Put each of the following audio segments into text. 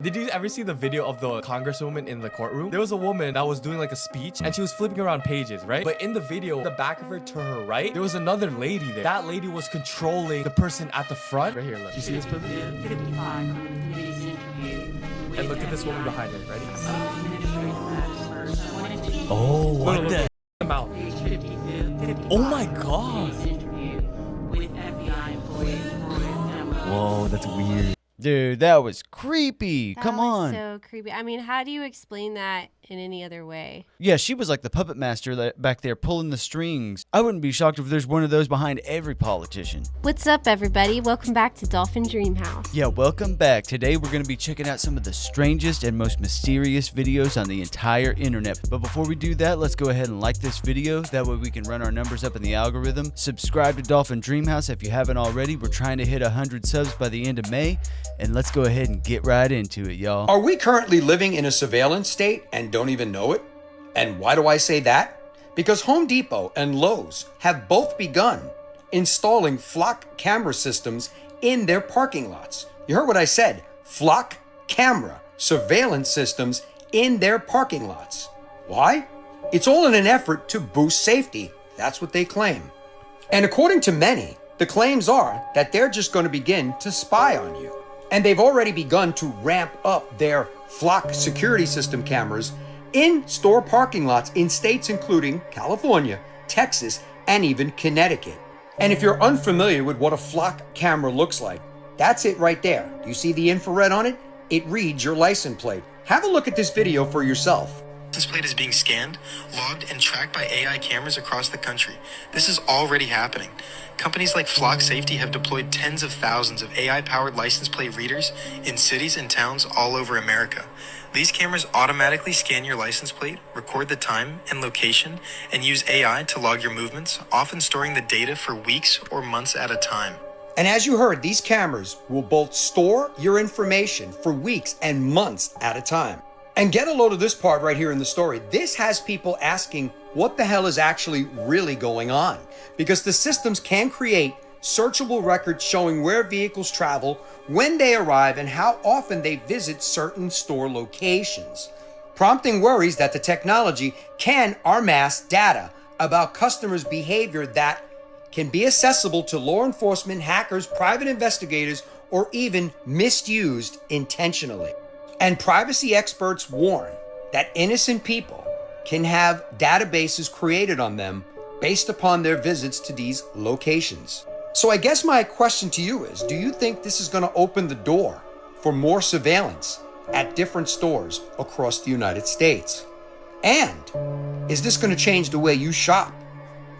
Did you ever see the video of the congresswoman in the courtroom? There was a woman that was doing like a speech and she was flipping around pages, right? But in the video, the back of her to her right, there was another lady there. That lady was controlling the person at the front. Right here, look. You see this person? And look at this woman behind her. Ready? Oh, what the mouth? Oh my god. Whoa, that's weird. Dude, that was creepy. Come on. So creepy. I mean, how do you explain that in any other way? Yeah, she was like the puppet master back there pulling the strings. I wouldn't be shocked if there's one of those behind every politician. What's up, everybody? Welcome back to Dolphin Dream House. Yeah, welcome back. Today we're going to be checking out some of the strangest and most mysterious videos on the entire internet. But before we do that, let's go ahead and like this video. That way we can run our numbers up in the algorithm. Subscribe to Dolphin Dream House if you haven't already. We're trying to hit 100 subs by the end of May. And let's go ahead and get right into it, y'all. Are we currently living in a surveillance state and don't even know it? And why do I say that? Because Home Depot and Lowe's have both begun installing flock camera systems in their parking lots. You heard what I said, flock camera surveillance systems in their parking lots. Why? It's all in an effort to boost safety. That's what they claim. And according to many, the claims are that they're just going to begin to spy on you. And they've already begun to ramp up their flock security system cameras in store parking lots in states including California, Texas, and even Connecticut. And if you're unfamiliar with what a flock camera looks like, that's it right there. Do you see the infrared on it? It reads your license plate. Have a look at this video for yourself. License plate is being scanned, logged, and tracked by AI cameras across the country. This is already happening. Companies like Flock Safety have deployed tens of thousands of AI-powered license plate readers in cities and towns all over America. These cameras automatically scan your license plate, record the time and location, and use AI to log your movements, often storing the data for weeks or months at a time. And as you heard, these cameras will both store your information for weeks and months at a time. And get a load of this part right here in the story. This has people asking what the hell is actually really going on, because the systems can create searchable records showing where vehicles travel, when they arrive, and how often they visit certain store locations, prompting worries that the technology can amass data about customers' behavior that can be accessible to law enforcement, hackers, private investigators, or even misused intentionally. And privacy experts warn that innocent people can have databases created on them based upon their visits to these locations. So I guess my question to you is, do you think this is going to open the door for more surveillance at different stores across the United States? And is this going to change the way you shop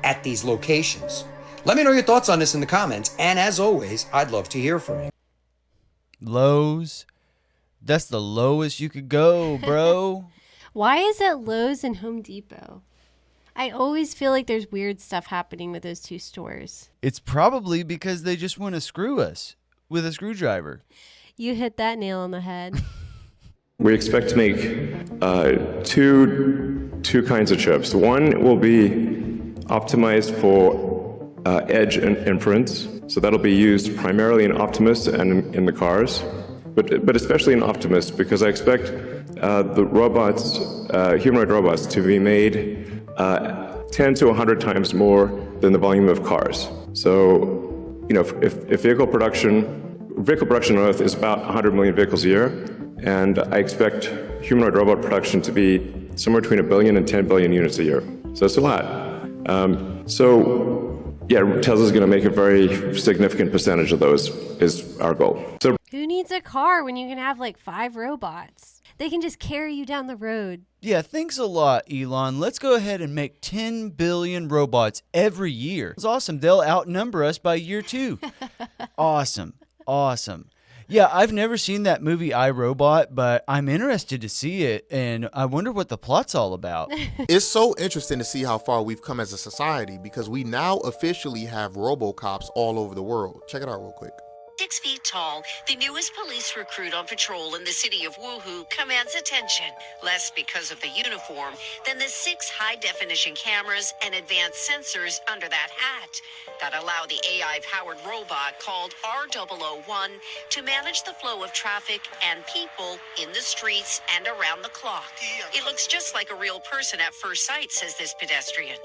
at these locations? Let me know your thoughts on this in the comments. And as always, I'd love to hear from you. Lowe's. That's the lowest you could go, bro. Why is it Lowe's and Home Depot? I always feel like there's weird stuff happening with those two stores. It's probably because they just want to screw us with a screwdriver. You hit that nail on the head. We expect to make two kinds of chips. One will be optimized for edge and inference. So that'll be used primarily in Optimus and in the cars. But especially in Optimus, because I expect the robots, humanoid robots, to be made 10 to 100 times more than the volume of cars. So, you know, if vehicle production on Earth is about 100 million vehicles a year, and I expect humanoid robot production to be somewhere between 1 billion and 10 billion units a year. So it's a lot. Yeah, Tesla's going to make a very significant percentage of those, is our goal. So Who needs a car when you can have like 5 robots? They can just carry you down the road. Yeah, thanks a lot, Elon. Let's go ahead and make 10 billion robots every year. It's awesome. They'll outnumber us by year 2. Awesome. Awesome. Yeah, I've never seen that movie I, Robot, but I'm interested to see it, and I wonder what the plot's all about. It's so interesting to see how far we've come as a society, because we now officially have RoboCops all over the world. Check it out real quick. 6 feet tall, the newest police recruit on patrol in the city of Wuhu commands attention, less because of the uniform than the 6 high-definition cameras and advanced sensors under that hat that allow the AI-powered robot called R001 to manage the flow of traffic and people in the streets and around the clock. It looks just like a real person at first sight, says this pedestrian.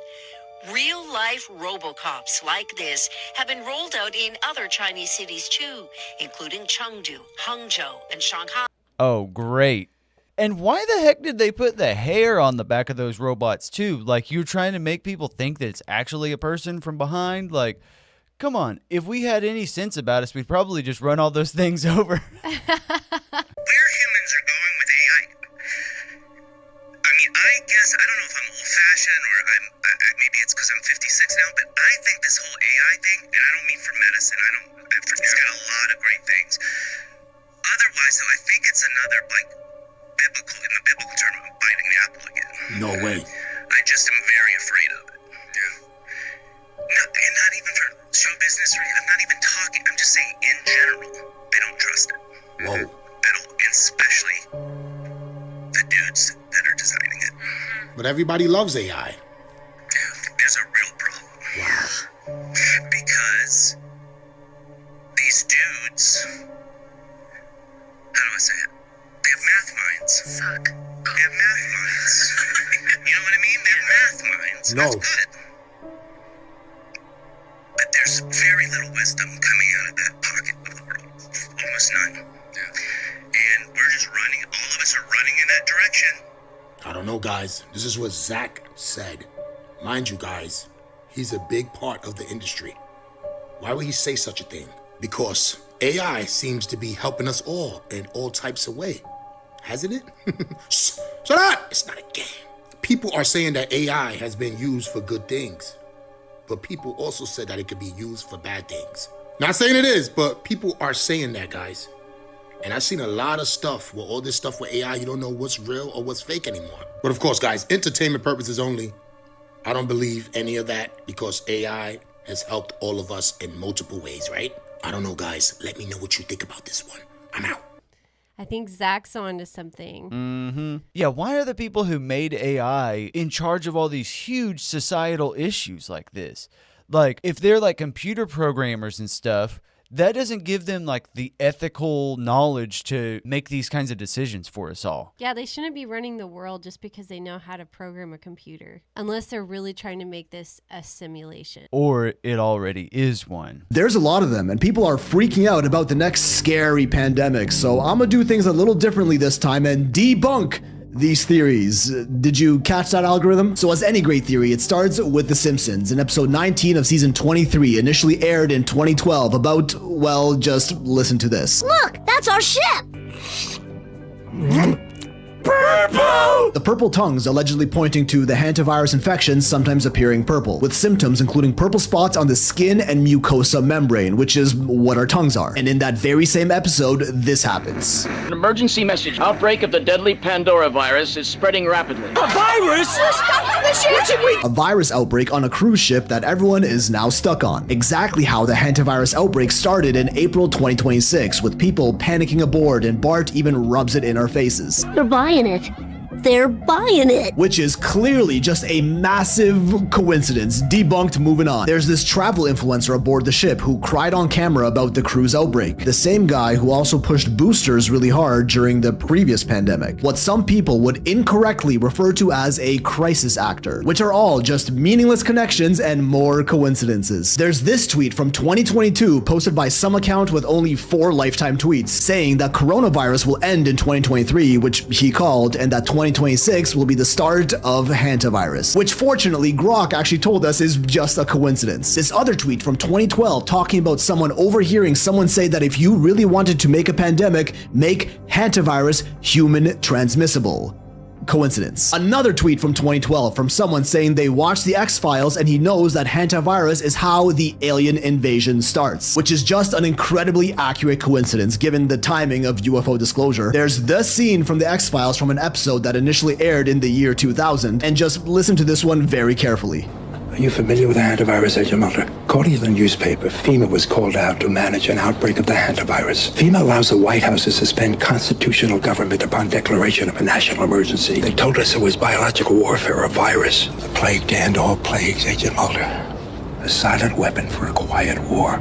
Real-life robocops like this have been rolled out in other Chinese cities too, including Chengdu, Hangzhou, and Shanghai. Oh, great. And why the heck did they put the hair on the back of those robots too? Like, you're trying to make people think that it's actually a person from behind? Like, come on. If we had any sense about us, we'd probably just run all those things over. Where humans are going with AI, I mean, I guess, I don't know if I'm old-fashioned or maybe it's because I'm 56 now, but I think this whole AI thing, and I don't mean for medicine, it's got a lot of great things. Otherwise, though, I think it's another, like, in the biblical term, I'm biting the apple again. No way. I just am very afraid of it. Not even for show business, or I'm not even talking, I'm just saying in general, I don't trust it. Whoa. At all, and especially the dudes that are designing it. But everybody loves AI. There's a real problem. Wow. Because these dudes, how do I say it? They have math minds. Suck. They have math minds. You know what I mean? They have math minds. No. That's good. But there's very little wisdom coming out of that pocket of the world. Almost none. And we're just running, all of us are running in that direction. I don't know, guys. This is what Zach said. Mind you, guys, he's a big part of the industry. Why would he say such a thing? Because AI seems to be helping us all in all types of way. Hasn't it? Shut up! It's not a game. People are saying that AI has been used for good things. But people also said that it could be used for bad things. Not saying it is, but people are saying that, guys. And I've seen a lot of stuff where all this stuff with AI, you don't know what's real or what's fake anymore. But of course, guys, entertainment purposes only. I don't believe any of that because AI has helped all of us in multiple ways, right? I don't know, guys. Let me know what you think about this one. I'm out. I think Zach's on to something. Mm-hmm. Yeah, why are the people who made AI in charge of all these huge societal issues like this? Like, if they're like computer programmers and stuff, that doesn't give them like the ethical knowledge to make these kinds of decisions for us all. Yeah, they shouldn't be running the world just because they know how to program a computer, unless they're really trying to make this a simulation. Or it already is one. There's a lot of them, and people are freaking out about the next scary pandemic, so I'm gonna do things a little differently this time and debunk these theories. Did you catch that algorithm? So as any great theory, it starts with The Simpsons in episode 19 of season 23, initially aired in 2012 about, well, just listen to this. Look, that's our ship! Purple! The purple tongues allegedly pointing to the hantavirus infection sometimes appearing purple, with symptoms including purple spots on the skin and mucosa membrane, which is what our tongues are. And in that very same episode, this happens. An emergency message. Outbreak of the deadly Pandora virus is spreading rapidly. A virus? We're stuck on the ship! A virus outbreak on a cruise ship that everyone is now stuck on. Exactly how the hantavirus outbreak started in April 2026, with people panicking aboard, and Bart even rubs it in our faces. They're buying it. They're buying it. Which is clearly just a massive coincidence. Debunked, moving on. There's this travel influencer aboard the ship who cried on camera about the cruise outbreak. The same guy who also pushed boosters really hard during the previous pandemic. What some people would incorrectly refer to as a crisis actor, which are all just meaningless connections and more coincidences. There's this tweet from 2022 posted by some account with only 4 lifetime tweets saying that coronavirus will end in 2023, which he called, and that 2026 will be the start of Hantavirus, which fortunately Grok actually told us is just a coincidence. This other tweet from 2012 talking about someone overhearing someone say that if you really wanted to make a pandemic, make Hantavirus human transmissible. Coincidence. Another tweet from 2012 from someone saying they watched the X-Files and he knows that hantavirus is how the alien invasion starts, which is just an incredibly accurate coincidence given the timing of UFO disclosure. There's the scene from the X-Files from an episode that initially aired in the year 2000, and just listen to this one very carefully. Are you familiar with the hantavirus, Agent Mulder? According to the newspaper, FEMA was called out to manage an outbreak of the hantavirus. FEMA allows the White House to suspend constitutional government upon declaration of a national emergency. They told us it was biological warfare, a virus. The plague to end all plagues, Agent Mulder. A silent weapon for a quiet war.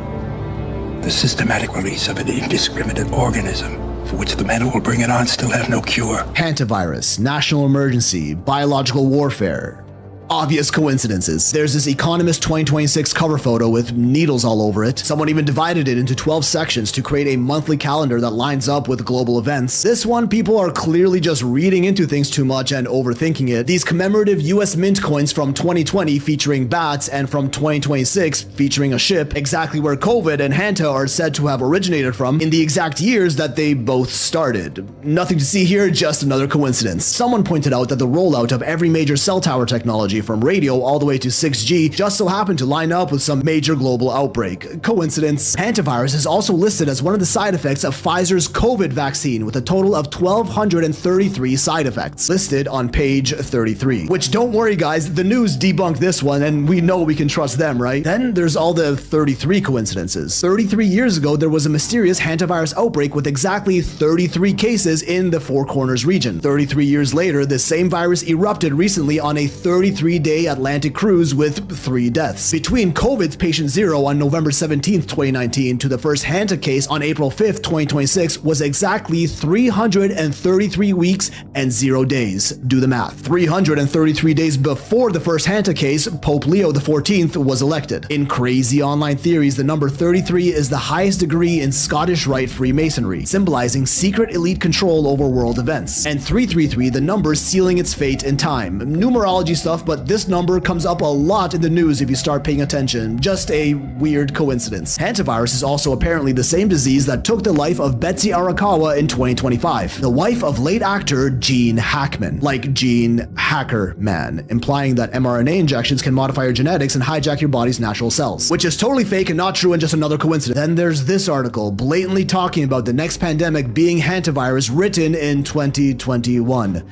The systematic release of an indiscriminate organism for which the men who will bring it on still have no cure. Hantavirus, national emergency, biological warfare. Obvious coincidences. There's this Economist 2026 cover photo with needles all over it. Someone even divided it into 12 sections to create a monthly calendar that lines up with global events. This one, people are clearly just reading into things too much and overthinking it. These commemorative US Mint coins from 2020 featuring bats and from 2026 featuring a ship, exactly where COVID and Hanta are said to have originated from in the exact years that they both started. Nothing to see here, just another coincidence. Someone pointed out that the rollout of every major cell tower technology from radio all the way to 6G just so happened to line up with some major global outbreak. Coincidence. Hantavirus is also listed as one of the side effects of Pfizer's COVID vaccine with a total of 1,233 side effects listed on page 33. Which, don't worry guys, the news debunked this one and we know we can trust them, right? Then there's all the 33 coincidences. 33 years ago, there was a mysterious hantavirus outbreak with exactly 33 cases in the Four Corners region. 33 years later, the same virus erupted recently on a 33-day Atlantic cruise with 3 deaths. Between COVID's patient 0 on November 17th, 2019 to the first Hanta case on April 5th, 2026 was exactly 333 weeks and 0 days. Do the math. 333 days before the first Hanta case, Pope Leo XIV was elected. In crazy online theories, the number 33 is the highest degree in Scottish Rite Freemasonry, symbolizing secret elite control over world events. And 333, the number sealing its fate in time. Numerology stuff, but this number comes up a lot in the news if you start paying attention. Just a weird coincidence. Hantavirus is also apparently the same disease that took the life of Betsy Arakawa in 2025, the wife of late actor Gene Hackman, like Gene Hacker Man, implying that mRNA injections can modify your genetics and hijack your body's natural cells, which is totally fake and not true and just another coincidence. Then there's this article blatantly talking about the next pandemic being hantavirus, written in 2021.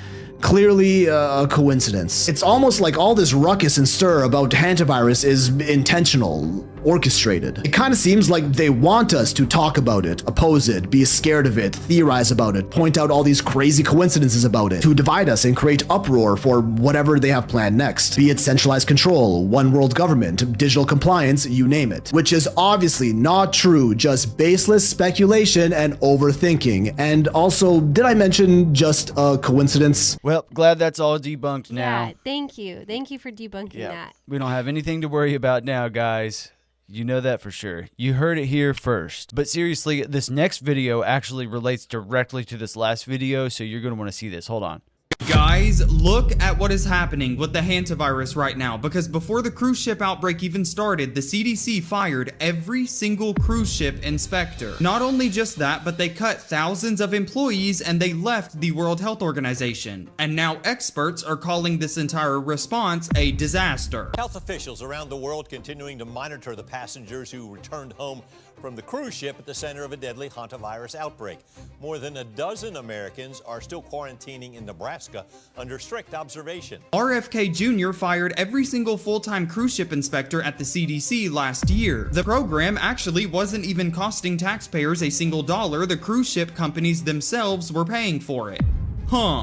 Clearly a coincidence. It's almost like all this ruckus and stir about hantavirus is intentional, orchestrated. It kind of seems like they want us to talk about it, oppose it, be scared of it, theorize about it, point out all these crazy coincidences about it, to divide us and create uproar for whatever they have planned next. Be it centralized control, one world government, digital compliance, you name it. Which is obviously not true, just baseless speculation and overthinking. And also, did I mention just a coincidence? Well, glad that's all debunked now. Yeah, thank you. Thank you for debunking that. We don't have anything to worry about now, guys. You know that for sure. You heard it here first. But seriously, this next video actually relates directly to this last video, so you're going to want to see this. Hold on. Guys, look at what is happening with the hantavirus right now, because before the cruise ship outbreak even started, the CDC fired every single cruise ship inspector. Not only just that, but they cut thousands of employees and they left the World Health Organization. And now experts are calling this entire response a disaster. Health officials around the world continuing to monitor the passengers who returned home from the cruise ship at the center of a deadly hantavirus outbreak. More than a dozen Americans are still quarantining in Nebraska under strict observation. RFK Jr. fired every single full-time cruise ship inspector at the CDC last year. The program actually wasn't even costing taxpayers a single dollar. The cruise ship companies themselves were paying for it.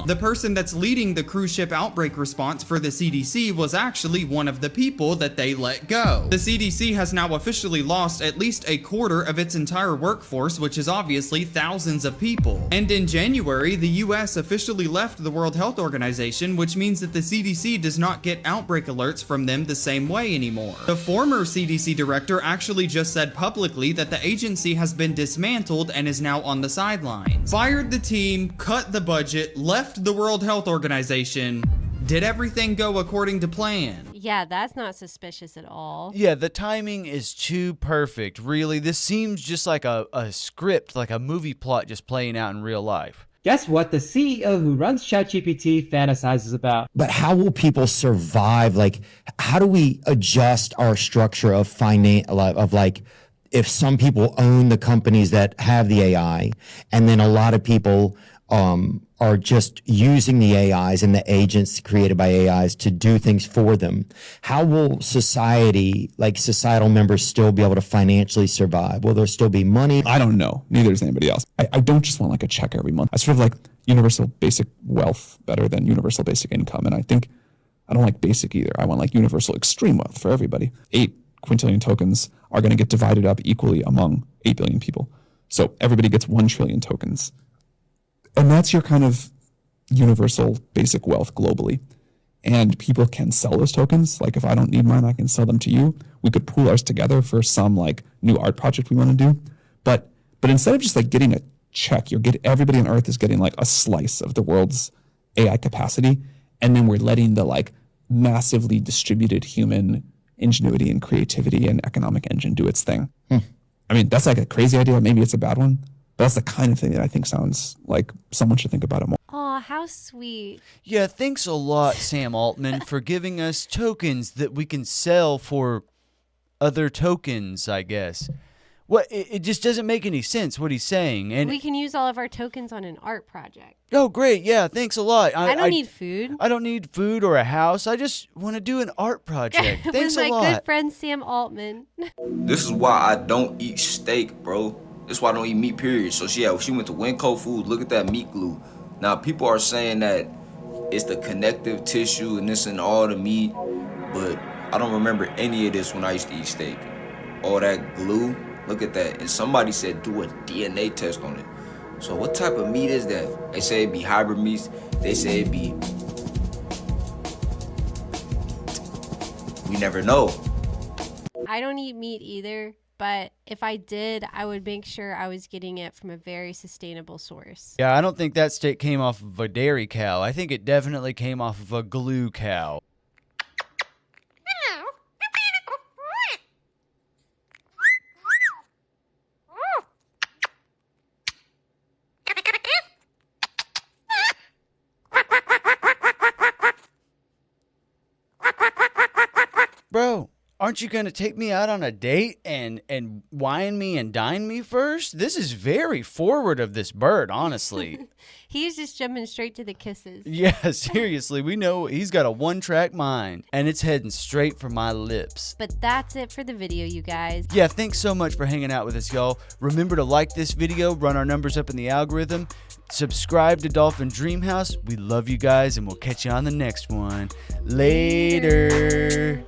The person that's leading the cruise ship outbreak response for the CDC was actually one of the people that they let go. The CDC has now officially lost at least a quarter of its entire workforce, which is obviously thousands of people. And in January, the US officially left the World Health Organization, which means that the CDC does not get outbreak alerts from them the same way anymore. The former CDC director actually just said publicly that the agency has been dismantled and is now on the sidelines. Fired the team, cut the budget, left the World Health Organization. Did everything go according to plan? Yeah, that's not suspicious at all. Yeah, the timing is too perfect, really. This seems just like a script, like a movie plot just playing out in real life. Guess what the CEO who runs ChatGPT fantasizes about? But how will people survive? Like, how do we adjust our structure of if some people own the companies that have the AI, and then a lot of people are just using the AIs and the agents created by AIs to do things for them, how will society, like societal members, still be able to financially survive? Will there still be money? I don't know. Neither does anybody else. I don't just want like a check every month. I sort of like universal basic wealth better than universal basic income. And I don't like basic either. I want like universal extreme wealth for everybody. 8 quintillion tokens are going to get divided up equally among 8 billion people. So everybody gets 1 trillion tokens. And that's your kind of universal basic wealth globally. And people can sell those tokens. Like if I don't need mine, I can sell them to you. We could pool ours together for some like new art project we want to do. But instead of just like getting a check, everybody on Earth is getting like a slice of the world's AI capacity. And then we're letting the like massively distributed human ingenuity and creativity and economic engine do its thing. I mean, that's like a crazy idea. Maybe it's a bad one. But that's the kind of thing that I think sounds like someone should think about it more. Oh, how sweet. Yeah, thanks a lot, Sam Altman, for giving us tokens that we can sell for other tokens, I guess. Well, it just doesn't make any sense what he's saying. And we can use all of our tokens on an art project. Oh, great. Yeah, thanks a lot. I don't need food. I don't need food or a house. I just want to do an art project. Thanks a lot. With my good friend Sam Altman. This is why I don't eat steak, bro. This is why I don't eat meat, period. So she went to Winco Foods. Look at that meat glue. Now, people are saying that it's the connective tissue and this and all the meat, but I don't remember any of this when I used to eat steak. All that glue, look at that. And somebody said do a DNA test on it. So what type of meat is that? They say it be hybrid meats. They say it be... We never know. I don't eat meat either. But if I did, I would make sure I was getting it from a very sustainable source. Yeah, I don't think that steak came off of a dairy cow. I think it definitely came off of a glue cow. Bro. Aren't you going to take me out on a date and wine me and dine me first? This is very forward of this bird, honestly. He's just jumping straight to the kisses. Yeah, seriously. We know he's got a one-track mind, and it's heading straight for my lips. But that's it for the video, you guys. Yeah, thanks so much for hanging out with us, y'all. Remember to like this video, run our numbers up in the algorithm, subscribe to Dolphin Dreamhouse. We love you guys, and we'll catch you on the next one. Later.